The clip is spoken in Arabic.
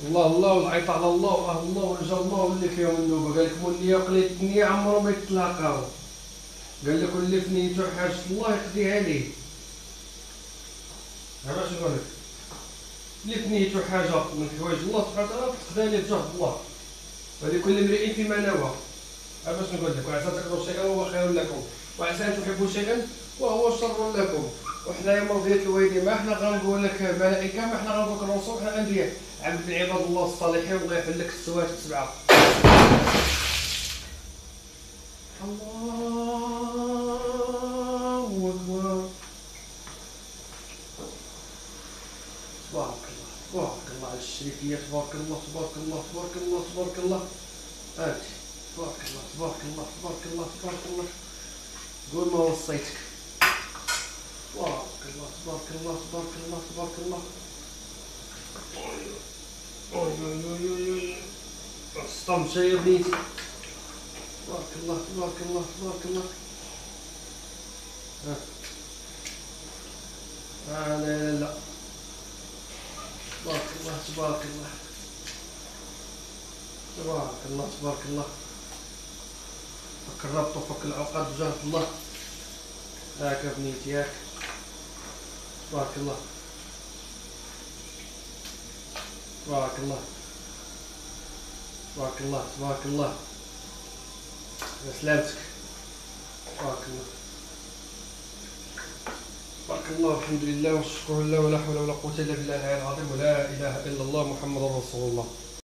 الله الله والعيط على الله الله ورجا الله واللي فيهم النوبه. قال لك مولي وقليت الدنيا عمرو ما يتلاقاو. قال لك واللي في نيتو حاجه الله يقضيها ليه. عرفت شنو نقول لك؟ اللي في نيتو حاجه من حوايج الله سبحانه وتعالى تقضيها ليه بجهد الله، ولكل امرئ فيما نوى. عرفت نقول لك؟ وعسى تكرهوا شيئا وهو خير لكم، وعسى ان تحبوا شيئا وهو شر لكم. وحنايا مرضية الوالدين ما حنا غنقول لك ملائكه، ما حنا غنقول لك الرسل، حنا انبياء عبد من عباد الله الصالحين. الله يحل لك السوات السبعه. الله اكبر. تبارك الله تبارك الله على الشريكيه. تبارك الله تبارك الله تبارك الله تبارك الله. انت تبارك الله تبارك الله تبارك الله تبارك الله. قول ما وصيتك. تبارك الله تبارك الله تبارك الله تبارك الله. الصمت يا بنيتي. تبارك الله تبارك الله تبارك الله. لا لا لا. تبارك الله تبارك الله تبارك الله تبارك الله. فك الربط وفك العقد بجهد الله. هاك يا بنيتي هاك. تبارك الله تبارك الله تبارك الله تبارك الله. يا سلامتك. تبارك الله تبارك الله والحمد لله والشكر لله ولا حول ولا قوة إلا بالله العلي العظيم ولا إله إلا الله محمد رسول الله.